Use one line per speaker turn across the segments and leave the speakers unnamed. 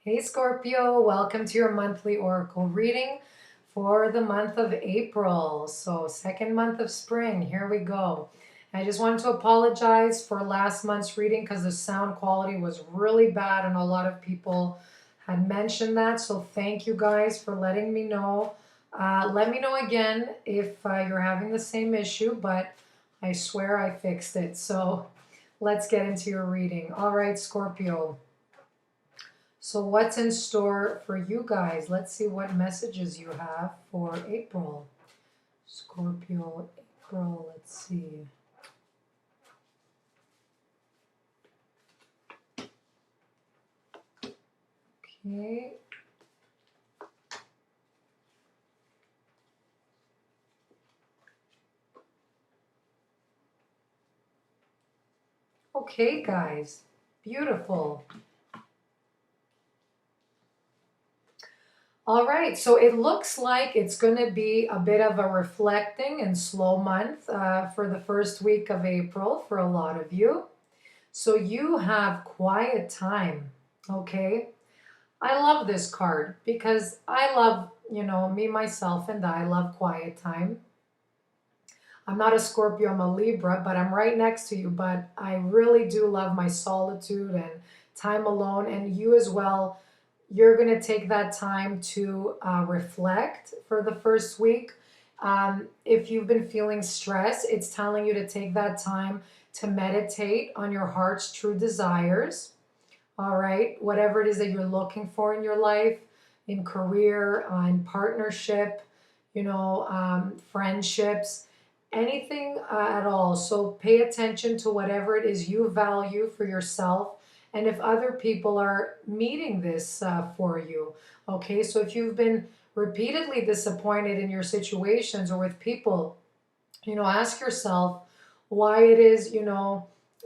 Hey Scorpio, welcome to your monthly oracle reading for the month of April. So, second month of spring, here we go. I just wanted to apologize for last month's reading because the sound quality was really bad and a lot of people had mentioned that. So, thank you guys for letting me know. Let me know again if you're having the same issue, but I swear I fixed it. So, let's get into your reading. All right, Scorpio. So what's in store for you guys? Let's see what messages you have for April. Scorpio, April, let's see. Okay. Okay, guys. Beautiful. All right, so it looks like it's going to be a bit of a reflecting and slow month for the first week of April for a lot of you. So you have quiet time, okay? I love this card because I love, me, myself, and I love quiet time. I'm not a Scorpio, I'm a Libra, but I'm right next to you. But I really do love my solitude and time alone. And you as well, you're going to take that time to reflect for the first week. If you've been feeling stress, it's telling you to take that time to meditate on your heart's true desires. All right, whatever it is that you're looking for in your life, in career, in partnership, friendships, anything at all. So pay attention to whatever it is you value for yourself, and if other people are meeting this for you. Okay, so if you've been repeatedly disappointed in your situations or with people, ask yourself why it is,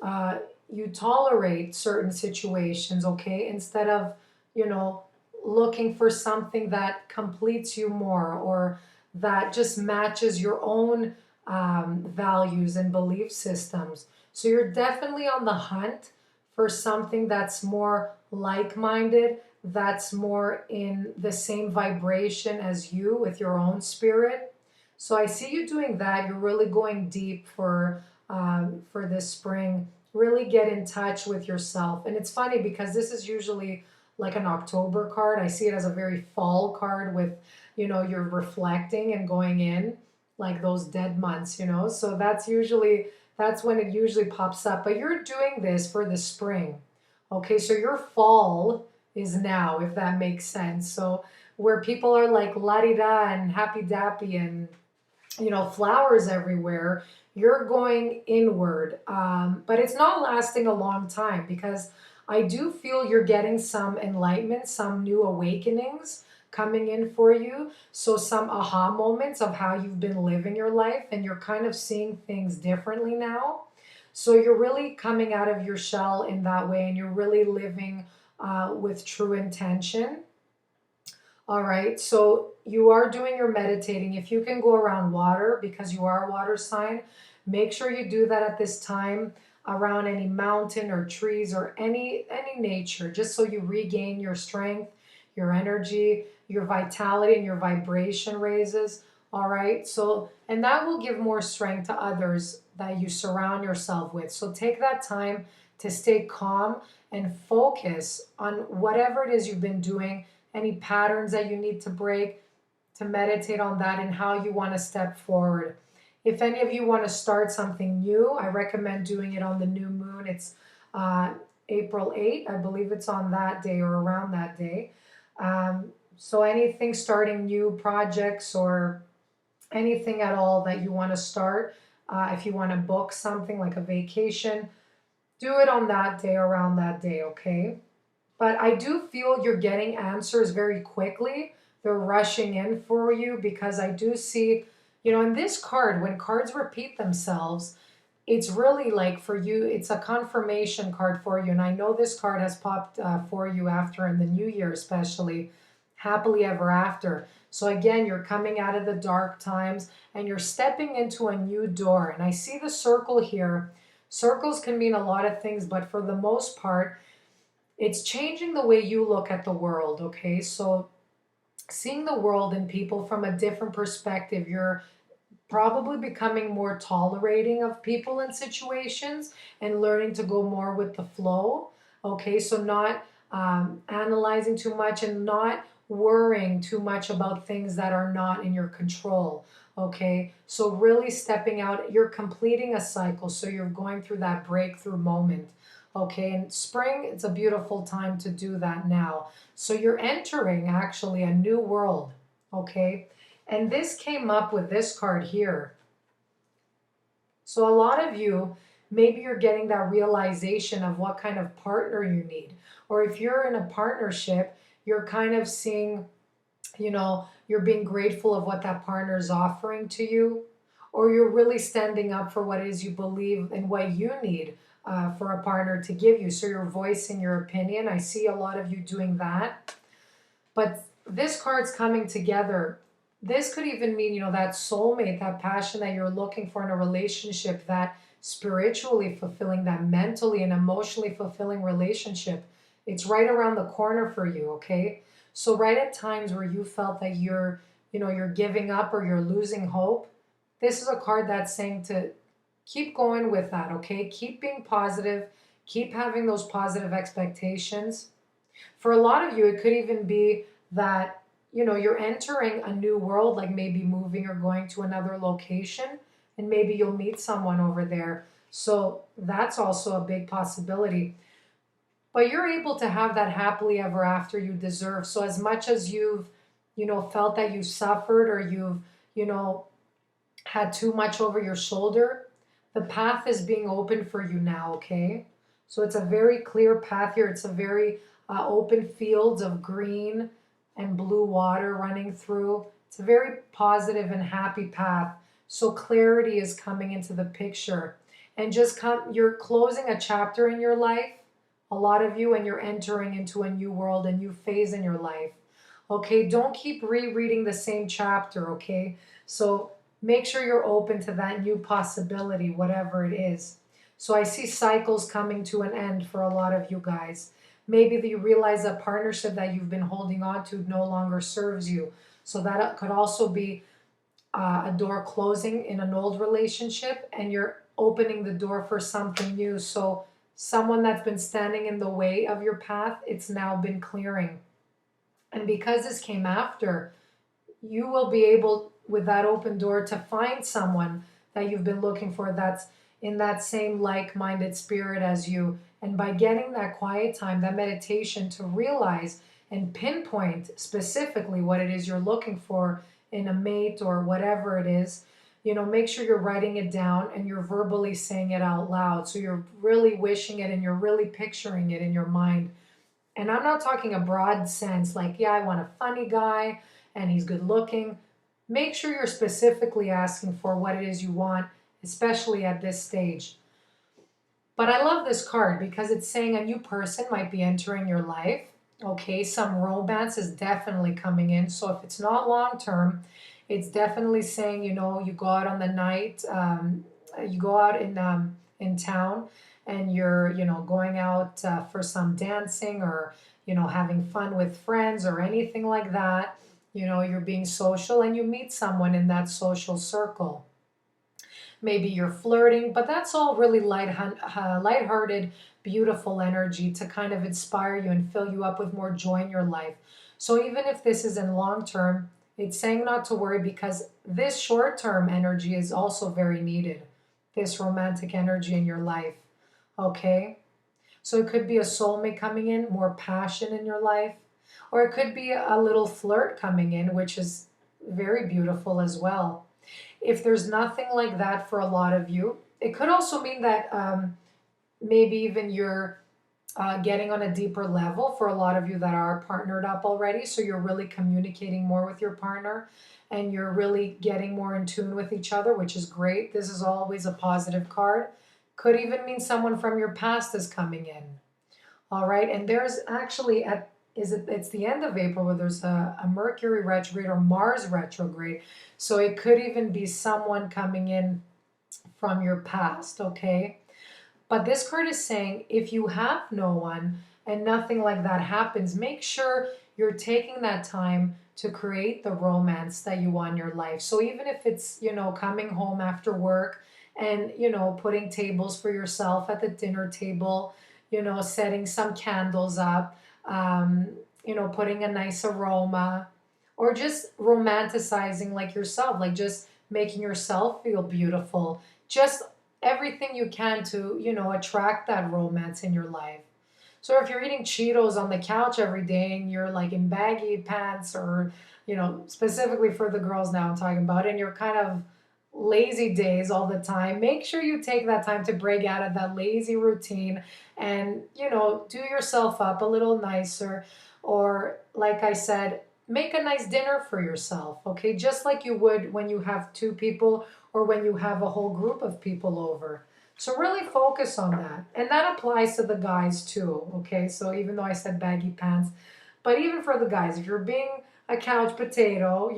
uh, you tolerate certain situations, okay, instead of, you know, looking for something that completes you more or that just matches your own values and belief systems. So you're definitely on the hunt for something that's more like minded, that's more in the same vibration as you with your own spirit. So I see you doing that. You're really going deep for this spring. Really get in touch with yourself. And it's funny because this is usually like an October card. I see it as a very fall card with, you're reflecting and going in like those dead months, So that's when it usually pops up. But you're doing this for the spring. Okay, so your fall is now, if that makes sense. So where people are like la-di-da and happy-dappy and flowers everywhere, you're going inward. But it's not lasting a long time because I do feel you're getting some enlightenment, some new awakenings coming in for you. So some aha moments of how you've been living your life and you're kind of seeing things differently now. So you're really coming out of your shell in that way and you're really living with true intention. All right, so you are doing your meditating. If you can go around water because you are a water sign, make sure you do that at this time around any mountain or trees or any nature, just so you regain your strength, your energy, your vitality, and your vibration raises. All right, so and that will give more strength to others that you surround yourself with. So take that time to stay calm and focus on whatever it is you've been doing, any patterns that you need to break, to meditate on that and how you want to step forward. If any of you want to start something new, I recommend doing it on the new moon. It's April 8th. I believe it's on that day or around that day. So anything starting new projects or anything at all that you want to start, if you want to book something like a vacation, do it on that day, around that day, okay? But I do feel you're getting answers very quickly. They're rushing in for you because I do see, in this card, when cards repeat themselves, it's really like for you, it's a confirmation card for you. And I know this card has popped for you after in the new year, especially happily ever after. So again, you're coming out of the dark times and you're stepping into a new door. And I see the circle here. Circles can mean a lot of things, but for the most part, It's changing the way you look at the world, okay? So seeing the world and people from a different perspective, you're probably becoming more tolerating of people and situations and learning to go more with the flow. Okay, so not analyzing too much and not worrying too much about things that are not in your control. Okay, so really stepping out, you're completing a cycle, so you're going through that breakthrough moment. Okay, and spring, it's a beautiful time to do that now. So you're entering actually a new world. Okay, and this came up with this card here. So a lot of you, maybe you're getting that realization of what kind of partner you need. Or if you're in a partnership, you're kind of seeing, you're being grateful of what that partner is offering to you. Or you're really standing up for what it is you believe and what you need for a partner to give you. So you're voicing your opinion. I see a lot of you doing that. But this card's coming together. This could even mean, that soulmate, that passion that you're looking for in a relationship, that spiritually fulfilling, that mentally and emotionally fulfilling relationship. It's right around the corner for you, okay? So right at times where you felt that you're giving up or you're losing hope, this is a card that's saying to keep going with that, okay? Keep being positive, keep having those positive expectations. For a lot of you, it could even be that, you're entering a new world, like maybe moving or going to another location, and maybe you'll meet someone over there. So that's also a big possibility. But you're able to have that happily ever after you deserve. So as much as you've, felt that you suffered or you've, you know, had too much over your shoulder, the path is being open for you now, okay? So it's a very clear path here. It's a very open fields of green and blue water running through. It's a very positive and happy path. So clarity is coming into the picture. And you're closing a chapter in your life, a lot of you, and you're entering into a new world, a new phase in your life. Okay, don't keep rereading the same chapter, okay? So make sure you're open to that new possibility, whatever it is. So I see cycles coming to an end for a lot of you guys. Maybe you realize a partnership that you've been holding on to no longer serves you. So that could also be a door closing in an old relationship and you're opening the door for something new. So someone that's been standing in the way of your path, it's now been clearing. And because this came after, you will be able, with that open door, to find someone that you've been looking for that's in that same like minded spirit as you. And by getting that quiet time, that meditation to realize and pinpoint specifically what it is you're looking for in a mate or whatever it is, make sure you're writing it down and you're verbally saying it out loud. So you're really wishing it and you're really picturing it in your mind. And I'm not talking a broad sense like, yeah, I want a funny guy and he's good looking. Make sure you're specifically asking for what it is you want, especially at this stage. But I love this card because it's saying a new person might be entering your life. Okay, some romance is definitely coming in. So if it's not long term, it's definitely saying, you go out on the night, you go out in town and you're, going out for some dancing or, having fun with friends or anything like that. You're being social and you meet someone in that social circle. Maybe you're flirting, but that's all really lighthearted, beautiful energy to kind of inspire you and fill you up with more joy in your life. So even if this isn't long term, it's saying not to worry because this short term energy is also very needed. This romantic energy in your life. Okay? So it could be a soulmate coming in, more passion in your life, or it could be a little flirt coming in, which is very beautiful as well. If there's nothing like that for a lot of you, it could also mean that maybe even you're getting on a deeper level for a lot of you that are partnered up already. So you're really communicating more with your partner and you're really getting more in tune with each other, which is great. This is always a positive card. Could even mean someone from your past is coming in. All right. And there's actually it's the end of April where there's a Mercury retrograde or Mars retrograde. So it could even be someone coming in from your past, okay? But this card is saying if you have no one, and nothing like that happens, make sure you're taking that time to create the romance that you want in your life. So even if it's, coming home after work and, putting tables for yourself at the dinner table, setting some candles up, um, putting a nice aroma, or just romanticizing like yourself, like just making yourself feel beautiful. Just everything you can to, attract that romance in your life. So if you're eating Cheetos on the couch every day and you're like in baggy pants, or, specifically for the girls now I'm talking about, and you're kind of lazy days all the time, make sure you take that time to break out of that lazy routine and, do yourself up a little nicer. Or, like I said, make a nice dinner for yourself, okay? Just like you would when you have two people or when you have a whole group of people over. So really focus on that. And that applies to the guys too, okay? So even though I said baggy pants, but even for the guys, if you're being a couch potato,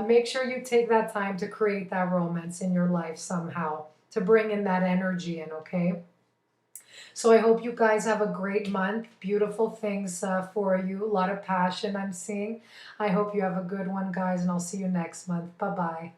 make sure you take that time to create that romance in your life somehow, to bring in that energy in, okay? So I hope you guys have a great month. Beautiful things for you. A lot of passion I'm seeing. I hope you have a good one, guys, and I'll see you next month. Bye-bye.